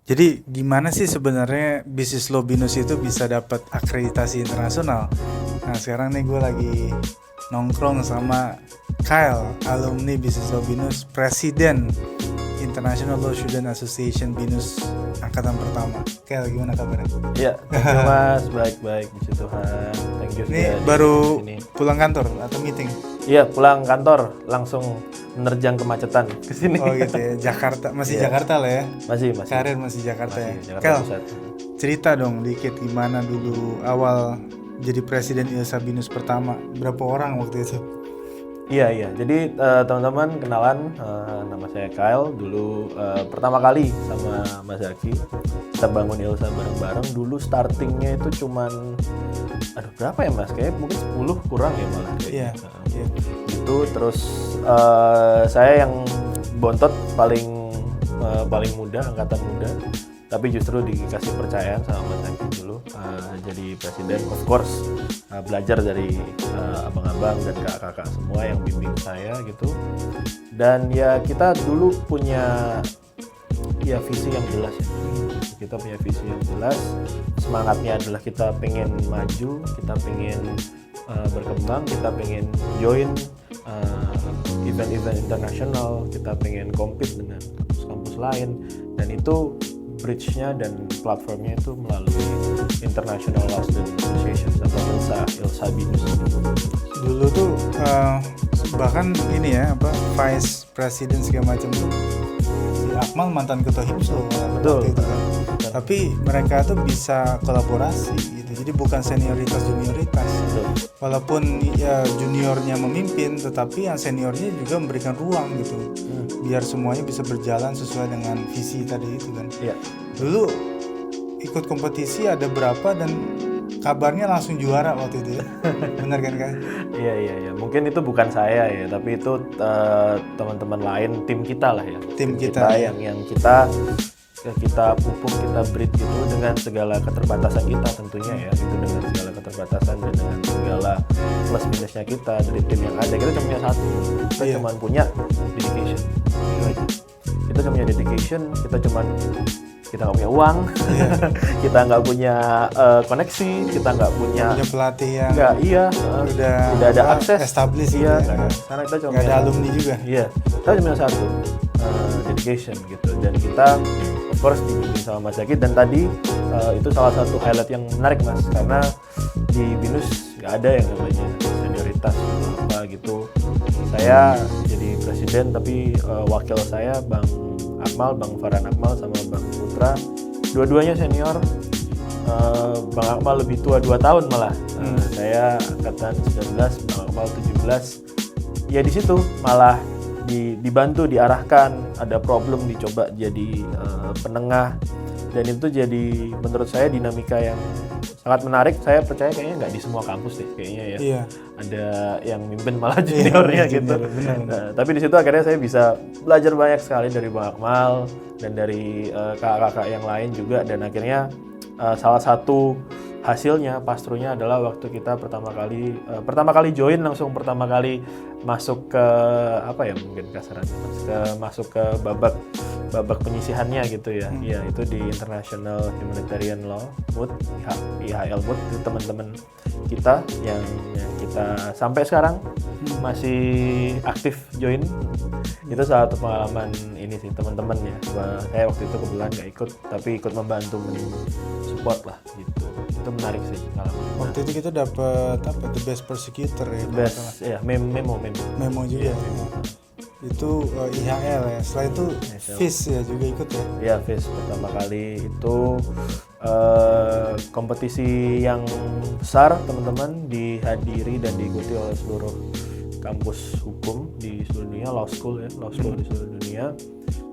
Jadi gimana sih sebenarnya bisnis law BINUS itu bisa dapat akreditasi internasional? Nah sekarang nih gue lagi nongkrong sama Kyle, alumni bisnis law BINUS, presiden International Law Student Association BINUS angkatan pertama. Kyle, gimana kabarnya? Iya, thank you Mas, baik-baik, puji Tuhan. Thank you Ini sudah baru di sini. pulang kantor atau meeting? Iya, pulang kantor langsung menerjang kemacetan ke sini. Oh gitu ya, Jakarta, masih Iya. Jakarta lah ya? Masih. Karir masih Jakarta Masih ya? Jakarta Kyle, Pusat. cerita dong dikit gimana dulu awal jadi presiden ILSA BINUS pertama, berapa orang waktu itu? Iya. Jadi teman-teman kenalan, nama saya Kyle. Dulu pertama kali sama Mas Zaki kita bangun ILSA bareng-bareng. Dulu startingnya itu cuman, berapa ya Mas? Kayak mungkin 10 kurang ya malah. Iya. Itu terus saya yang bontot paling muda, angkatan muda. Tapi justru dikasih percayaan sama Mas Zaki dulu jadi presiden. Of course belajar dari abang-abang dan kakak-kakak semua yang bimbing saya gitu. Dan ya kita dulu punya ya visi yang jelas ya. Kita punya visi yang jelas. Semangatnya adalah kita pengen maju, kita pengen berkembang, kita pengen join event-event internasional, kita pengen compete dengan kampus-kampus lain, dan itu bridge-nya dan platformnya itu melalui International Law Student Association atau ILSA BINUS. Dulu tuh bahkan ini ya apa vice president segala macam tuh si Akmal mantan ketua HIMSLO Betul. waktu itu kan. Tapi mereka tuh bisa kolaborasi gitu. Jadi bukan senioritas junioritas. Betul. Walaupun ya juniornya memimpin, tetapi yang seniornya juga memberikan ruang gitu. Biar semuanya bisa berjalan sesuai dengan visi tadi itu kan. Iya. Dulu ikut kompetisi ada berapa dan kabarnya langsung juara waktu itu ya. Benar kan Kak? Iya. Mungkin itu bukan saya ya, tapi itu teman-teman lain, tim kita lah ya. Tim kita, ya. yang kita pupuk, kita breed gitu dengan segala keterbatasan kita tentunya ya, itu dengan segala keterbatasan dan dengan segala plus minusnya kita dari tim yang ada. Kita cuma punya satu, kita Iya. cuma punya dedication. Kita cuma punya dedication, kita nggak punya uang, kita nggak punya koneksi, kita nggak punya Pelatih yang udah ada akses, established iya, gitu ya. karena kita cuma Nggak ada punya alumni juga. Iya, kita cuma satu, dedication gitu. Dan kita of course dibimbing sama Mas Zaki, dan tadi itu salah satu highlight yang menarik Mas, karena di BINUS nggak ada yang namanya senioritas atau apa gitu. Saya jadi presiden, tapi wakil saya Bang Akmal, Bang Farhan Akmal sama Bang Putra, dua-duanya senior. Bang Akmal lebih tua 2 tahun malah. Saya angkatan 19, Bang Akmal 17. Ya di situ malah dibantu, diarahkan, ada problem dicoba jadi penengah, dan itu jadi menurut saya dinamika yang sangat menarik. Saya percaya kayaknya nggak di semua kampus deh kayaknya ya. Iya. Ada yang mimpin malah juniornya gitu. Benar. Nah, tapi di situ akhirnya saya bisa belajar banyak sekali dari Bang Akmal dan dari kakak-kakak yang lain juga, dan akhirnya salah satu hasilnya pastrunya adalah waktu kita pertama kali join, langsung pertama kali masuk ke apa ya, mungkin kasarannya masuk ke babak penyisihannya gitu ya. Iya, itu di International Humanitarian Law MUT, IHL MUT, itu teman-teman kita yang kita sampai sekarang masih aktif join. Itu salah satu pengalaman ini sih teman-teman ya. Saya waktu itu kebetulan nggak ikut, tapi ikut membantu support lah gitu. Itu menarik sih pengalaman. Waktu itu kita dapat the best persecutor ya. Best ya, memo Memo juga. Itu IHL ya. Setelah itu FIS ya juga ikut ya. Ya, FIS pertama kali itu kompetisi yang besar teman-teman, dihadiri dan diikuti oleh seluruh kampus hukum di seluruh dunia, law school di seluruh dunia,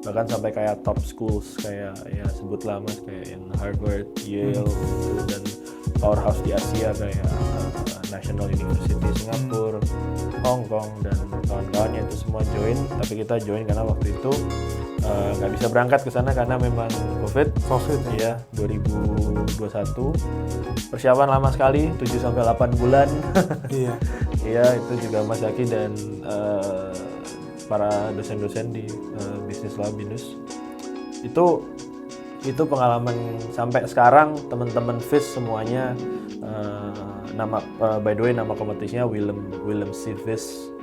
bahkan sampai kayak top schools kayak ya sebutlah Mas, kayak yang Harvard, Yale gitu, dan powerhouse di Asia kayak National University Singapura, Hong Kong, dan kawan-kawannya itu semua join. Tapi kita join karena waktu itu nggak bisa berangkat ke sana karena memang COVID ya, 2021. Persiapan lama sekali, 7-8 bulan. Iya. Iya, itu juga Mas Zaki dan para dosen-dosen di bisnis law BINUS itu itu pengalaman sampai sekarang teman-teman FIS semuanya by the way nama kompetisinya Willem C. FIS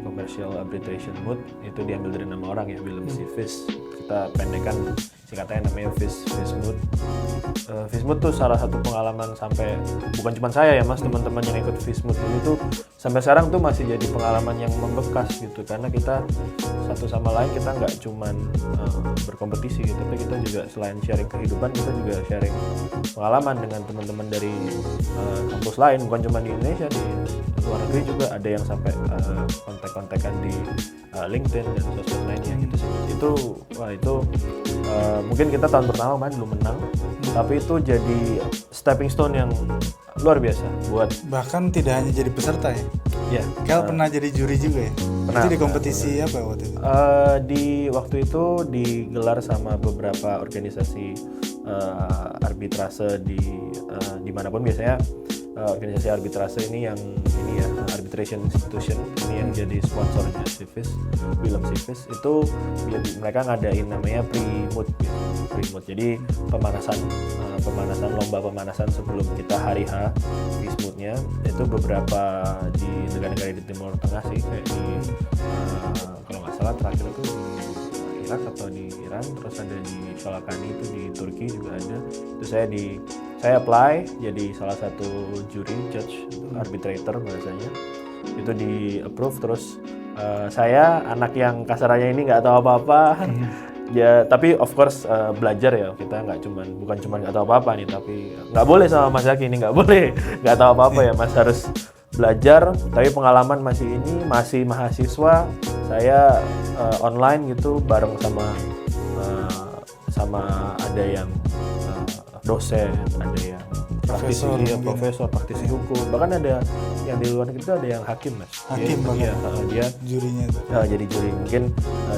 Commercial Arbitration Moot, itu diambil dari nama orang ya, Willem C. FIS, kita pendekkan singkatannya namanya FIS Moot. FIS Moot tuh salah satu pengalaman sampai, bukan cuma saya ya mas, teman-teman yang ikut FIS Moot dulu tuh sampai sekarang tuh masih jadi pengalaman yang membekas gitu, karena kita satu sama lain kita nggak cuman berkompetisi gitu, tapi kita juga selain sharing kehidupan, kita juga sharing pengalaman dengan teman-teman dari kampus lain, bukan cuma di Indonesia, di luar negeri juga ada yang sampai kontak-kontakan di LinkedIn dan sosmed lainnya gitu sih. Itu mungkin kita tahun pertama main belum menang, tapi itu jadi stepping stone yang luar biasa buat, bahkan tidak hanya jadi peserta ya. Ya. Kel pernah jadi juri juga ya. Pernah. Itu di kompetisi apa waktu itu? Di waktu itu digelar sama beberapa organisasi arbitrase di manapun biasanya. Organisasi arbitrase ini ya arbitration institution ini yang jadi sponsornya Civis, Willem Civis itu mereka ngadain namanya pre-moot. Jadi pemanasan lomba pemanasan sebelum kita hari H Mootnya itu beberapa di negara-negara di Timur Tengah sih, kayak di kalau nggak salah terakhir itu di Irak atau di Iran, terus ada di Shalakani itu di Turki juga ada. Itu saya apply jadi salah satu juri, judge, arbitrator bahasanya. Itu di approve, terus saya anak yang kasarannya ini nggak tahu apa-apa. Ya tapi of course belajar ya, kita bukan cuma nggak tahu apa-apa nih, tapi nggak boleh sama Mas Zaki ini, nggak boleh nggak tahu apa-apa ya Mas, harus belajar. Tapi pengalaman masih mahasiswa, saya online gitu bareng sama ada yang dosen, ada yang profesor praktisi hukum, bahkan ada yang di luar negeri itu ada yang hakim mas. Dia jurinya itu. Jadi juri, mungkin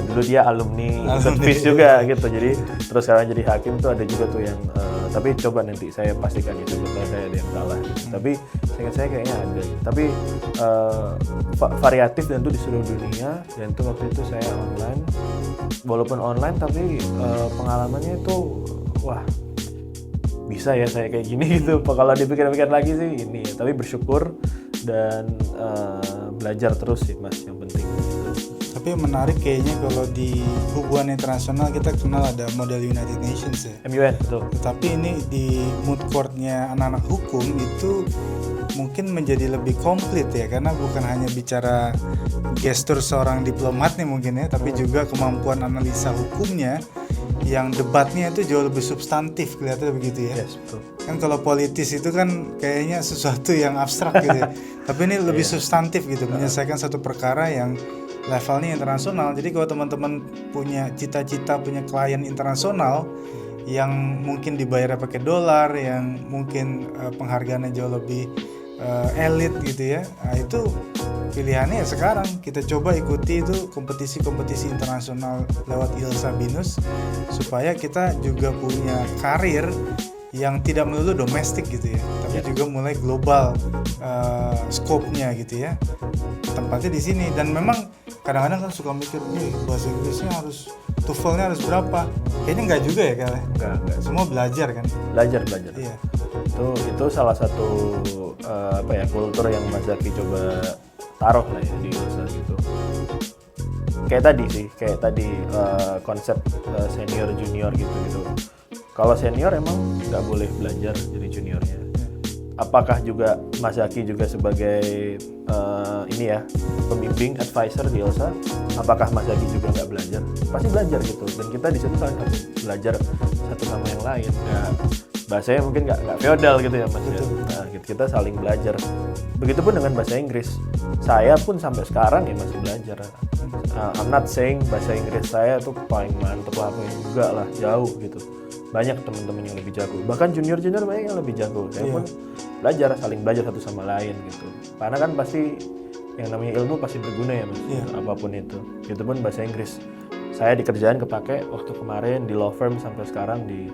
dulu dia alumni FIS juga gitu, jadi terus sekarang jadi hakim tuh ada juga tuh yang tapi coba nanti saya pastikan itu betul saya ada yang salah gitu. Tapi saya kayaknya ada gitu. Tapi variatif dan itu di seluruh dunia, dan itu waktu itu saya online, walaupun online tapi pengalamannya itu wah bisa ya saya kayak gini gitu. Kalau dipikir-pikir lagi sih ini ya, tapi bersyukur dan belajar terus sih mas, yang penting. Tapi menarik kayaknya kalau di hubungan internasional kita kenal ada model United Nations ya. MUN betul. Tetapi ini di moot court-nya anak-anak hukum itu mungkin menjadi lebih komplit ya, karena bukan hanya bicara gestur seorang diplomat nih mungkin ya, tapi juga kemampuan analisa hukumnya, yang debatnya itu jauh lebih substantif kelihatannya begitu ya. Yes, betul. Kan kalau politis itu kan kayaknya sesuatu yang abstrak gitu ya. Tapi ini lebih substantif gitu, menyelesaikan satu perkara yang levelnya internasional. Jadi kalau teman-teman punya cita-cita punya klien internasional yang mungkin dibayarnya pakai dolar, yang mungkin penghargaannya jauh lebih elit gitu ya, nah, itu pilihannya ya sekarang kita coba ikuti itu kompetisi-kompetisi internasional lewat ILSA BINUS, supaya kita juga punya karir yang tidak melulu domestik gitu ya, tapi juga mulai global scope-nya gitu ya, tempatnya di sini. Dan memang kadang-kadang kan suka mikir, bahasa Inggrisnya harus TOEFL-nya harus berapa? Kayaknya enggak juga ya kali. Enggak. Semua belajar kan? Belajar. Iya. Itu salah satu kultur yang Mas Zaki coba taruh lah ya di ILSA gitu. Kayak tadi konsep senior junior gitu. Kalau senior emang nggak boleh belajar jadi juniornya. Apakah juga Mas Zaki juga sebagai pembimbing advisor di ILSA, apakah Mas Zaki juga nggak belajar? Pasti belajar gitu. Dan kita di situ saling harus belajar satu sama yang lain. Bahasanya mungkin nggak feodal gitu ya mas. Nah, kita saling belajar. Begitupun dengan bahasa Inggris. Saya pun sampai sekarang ya masih belajar. I'm not saying bahasa Inggris saya tuh paling mantep lah, enggak lah, jauh gitu. Banyak teman-teman yang lebih jago. Bahkan junior banyak yang lebih jago. Saya pun belajar, saling belajar satu sama lain gitu. Karena kan pasti yang namanya ilmu pasti berguna ya mas. Apapun itu. Begitupun bahasa Inggris. Saya di kerjaan kepake waktu kemarin di law firm sampai sekarang di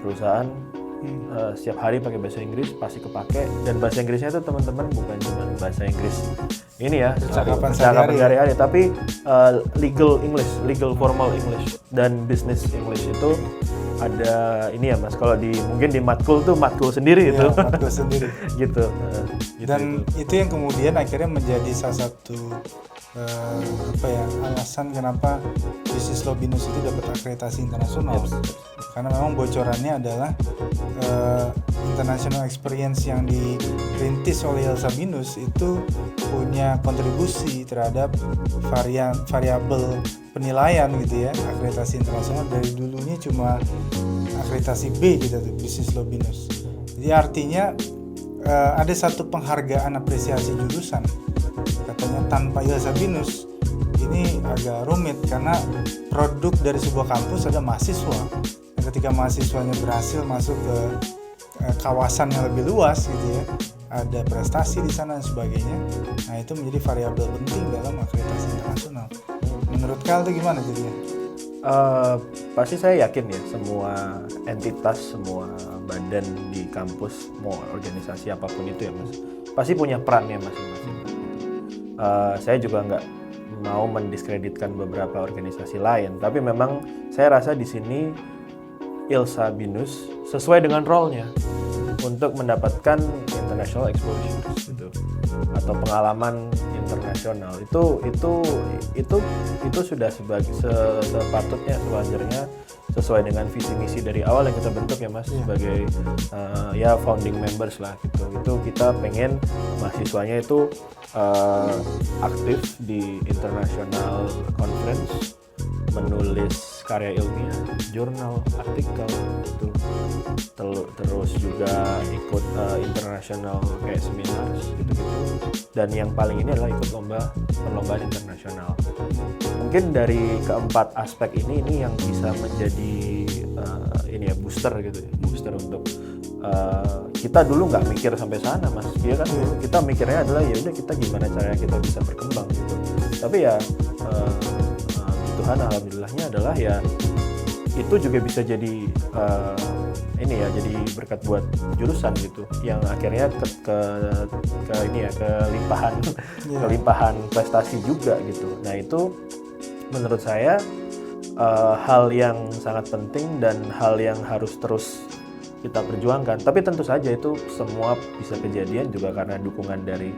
perusahaan setiap hari pakai bahasa Inggris pasti kepake. Dan bahasa Inggrisnya itu teman-teman bukan cuma bahasa Inggris ini ya percakapan sehari-hari, tapi legal English, legal formal English dan business English itu ada ini ya Mas, kalau mungkin di matkul tuh matkul sendiri itu. Ya, matkul sendiri. gitu. Dan itu yang kemudian akhirnya menjadi salah satu alasan kenapa bisnis law BINUS itu dapat akreditasi internasional. Karena memang bocorannya adalah international experience yang dirintis oleh ILSA BINUS itu punya kontribusi terhadap variabel penilaian gitu ya, akreditasi internasional. Dari dulunya cuma akreditasi B gitu tuh, bisnis law BINUS. Jadi artinya ada satu penghargaan apresiasi jurusan, katanya tanpa ILSA BINUS ini agak rumit karena produk dari sebuah kampus ada mahasiswa. Dan ketika mahasiswanya berhasil masuk ke kawasan yang lebih luas gitu ya, ada prestasi di sana dan sebagainya. Nah itu menjadi variabel penting dalam akreditasi internasional. Menurut Kal itu gimana jadinya? Pasti saya yakin ya, semua entitas, semua badan di kampus, mau organisasi apapun itu ya Mas, pasti punya perannya masing-masing. Saya juga nggak mau mendiskreditkan beberapa organisasi lain, tapi memang saya rasa di sini ILSA BINUS sesuai dengan role-nya untuk mendapatkan international exposure gitu, atau pengalaman internasional. Itu sudah sepatutnya, sewajarnya, sesuai dengan visi misi dari awal yang kita bentuk ya Mas, sebagai founding members lah gitu. Itu kita pengen mahasiswanya itu aktif di international conference, menulis karya ilmiah, jurnal, artikel gitu. Terus juga ikut international kayak seminar gitu-gitu. Dan yang paling ini adalah ikut perlombaan internasional. Mungkin dari keempat aspek ini yang bisa menjadi booster gitu ya, booster untuk kita dulu nggak mikir sampai sana Mas, ya kan? Kita mikirnya adalah ya udah kita gimana caranya kita bisa berkembang gitu. Tapi ya Tuhan alhamdulillahnya adalah ya itu juga bisa jadi jadi berkat buat jurusan gitu, yang akhirnya kelimpahan prestasi juga gitu. Nah itu menurut saya hal yang sangat penting dan hal yang harus terus kita perjuangkan. Tapi tentu saja itu semua bisa kejadian juga karena dukungan dari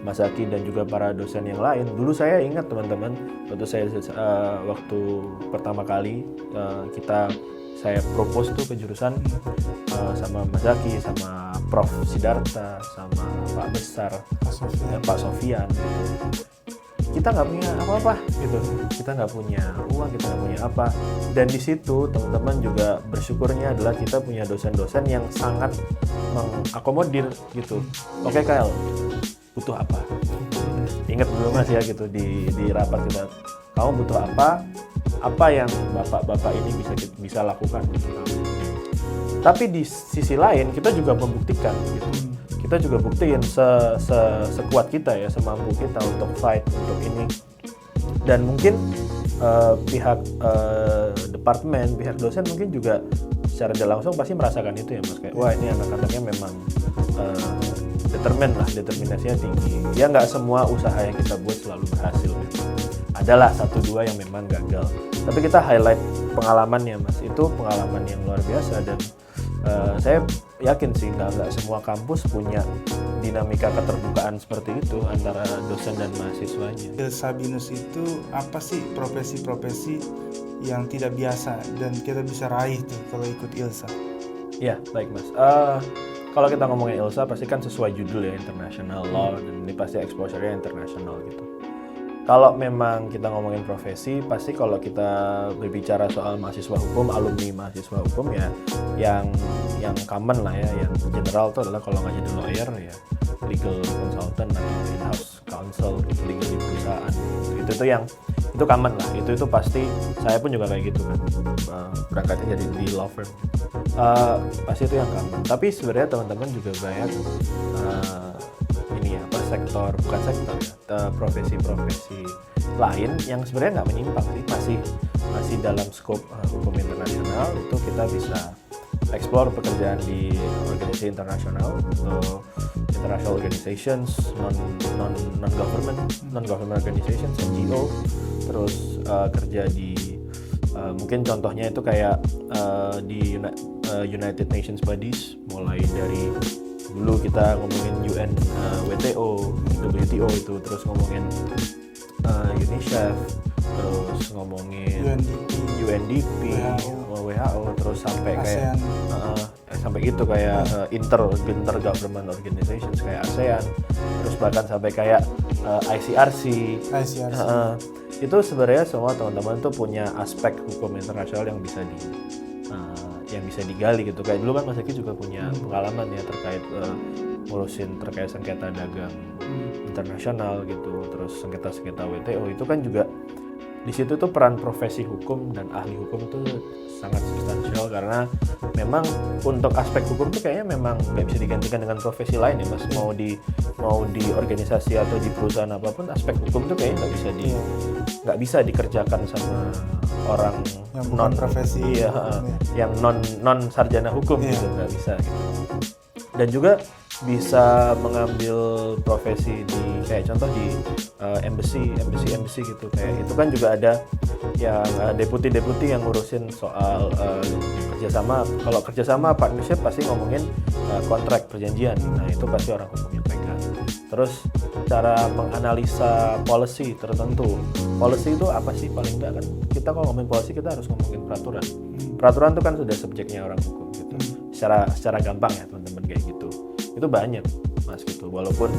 Mas Zaki dan juga para dosen yang lain. Dulu saya ingat teman-teman, waktu pertama kali saya propose tuh ke jurusan sama Mas Zaki, sama Prof Sidarta, sama Pak Besar, Pak Sofian gitu. Kita nggak punya apa-apa gitu, kita nggak punya uang, kita nggak punya apa. Dan di situ teman-teman juga bersyukurnya adalah kita punya dosen-dosen yang sangat mengakomodir gitu. Oke Kyle, butuh apa? Ingat dulu Mas ya gitu, di rapat kita, kamu butuh apa yang bapak-bapak ini bisa lakukan gitu. Tapi di sisi lain kita juga membuktikan gitu. Kita juga buktiin sekuat kita ya, semampu kita untuk fight untuk ini. Dan mungkin pihak departemen, pihak dosen mungkin juga secara tidak langsung pasti merasakan itu ya Mas, kayak wah ini anak-anaknya memang determinasinya tinggi. Ya nggak semua usaha yang kita buat selalu berhasil gitu. Adalah 1-2 yang memang gagal. Tapi kita highlight pengalamannya Mas, itu pengalaman yang luar biasa. Dan saya yakin sih nggak semua kampus punya dinamika keterbukaan seperti itu antara dosen dan mahasiswanya. ILSA BINUS itu apa sih profesi-profesi yang tidak biasa dan kita bisa raih tuh kalau ikut ILSA? Ya baik Mas. Kalau kita ngomongin ILSA pasti kan sesuai judul ya, international law, dan ini pasti exposure-nya international gitu. Kalau memang kita ngomongin profesi, pasti kalau kita berbicara soal mahasiswa hukum, alumni mahasiswa hukum ya, yang common lah ya, yang general itu adalah kalau nggak jadi lawyer ya, legal consultant atau in-house counsel, legal di perusahaan. Itu common lah, itu pasti saya pun juga kayak gitu kan, berangkatnya jadi di law firm. Pasti itu yang common. Tapi sebenarnya teman-teman juga banyak profesi-profesi lain yang sebenarnya nggak menyimpang sih, masih dalam skop hukum internasional. Itu kita bisa explore pekerjaan di organisasi internasional atau international organizations, non-government organizations, NGO, terus kerja di Mungkin contohnya itu kayak di United Nations Bodies, mulai dari dulu kita ngomongin UN, WTO, WTO itu, terus ngomongin UNICEF, terus ngomongin UNDP, WHO, terus sampai kayak sampai gitu kayak intergovernment organizations kayak ASEAN, terus bahkan sampai kayak ICRC. Itu sebenarnya semua teman-teman tuh punya aspek hukum internasional yang bisa digali gitu. Kayak dulu kan Mas Eki juga punya pengalaman ya terkait ngurusin terkait sengketa dagang internasional gitu, terus sengketa WTO itu kan juga di situ tuh peran profesi hukum dan ahli hukum itu sangat substansial, karena memang untuk aspek hukum tuh kayaknya memang nggak bisa digantikan dengan profesi lain ya Mas. Mau di organisasi atau di perusahaan apapun, aspek hukum tuh kayaknya nggak bisa dikerjakan sama orang yang non profesi, yang non sarjana hukum gitu, nggak bisa gitu. Dan juga bisa mengambil profesi di kayak contoh di embassy gitu, kayak itu kan juga ada yang deputi yang ngurusin soal kerjasama. Kalau kerjasama partnership pasti ngomongin kontrak perjanjian, nah itu pasti orang hukum yang pegang. Terus cara menganalisa policy tertentu, policy itu apa sih, paling enggak kan kita kalau ngomongin policy kita harus ngomongin peraturan itu kan sudah subjeknya orang hukum gitu, secara gampang ya teman-teman, kayak gitu. Itu banyak Mas gitu, walaupun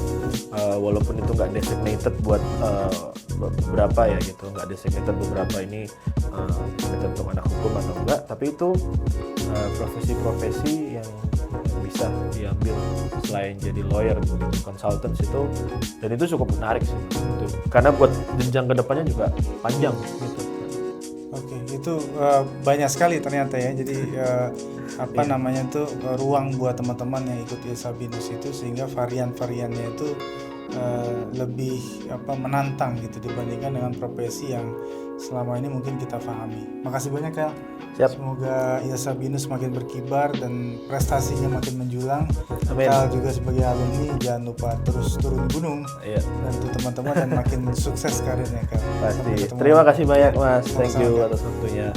itu nggak designated buat beberapa ya gitu, nggak designated beberapa ini designated untuk anak hukum atau enggak, tapi itu profesi-profesi yang bisa diambil selain jadi lawyer gitu, consultant itu, dan itu cukup menarik sih gitu, karena buat jenjang kedepannya juga panjang gitu. Oke, itu banyak sekali ternyata ya. Jadi namanya tuh ruang buat teman-teman yang ikut ILSA BINUS itu, sehingga varian-variannya itu lebih menantang gitu dibandingkan dengan profesi yang selama ini mungkin kita pahami. Makasih banyak ya. Siap. Semoga ILSA BINUS makin berkibar dan prestasinya makin menjulang. Amin. Kal juga sebagai alumni jangan lupa terus turun gunung. Iya. Bantu teman-teman dan makin sukses karirnya Kal. Pasti. Terima kasih banyak Mas. Thank you atas waktunya.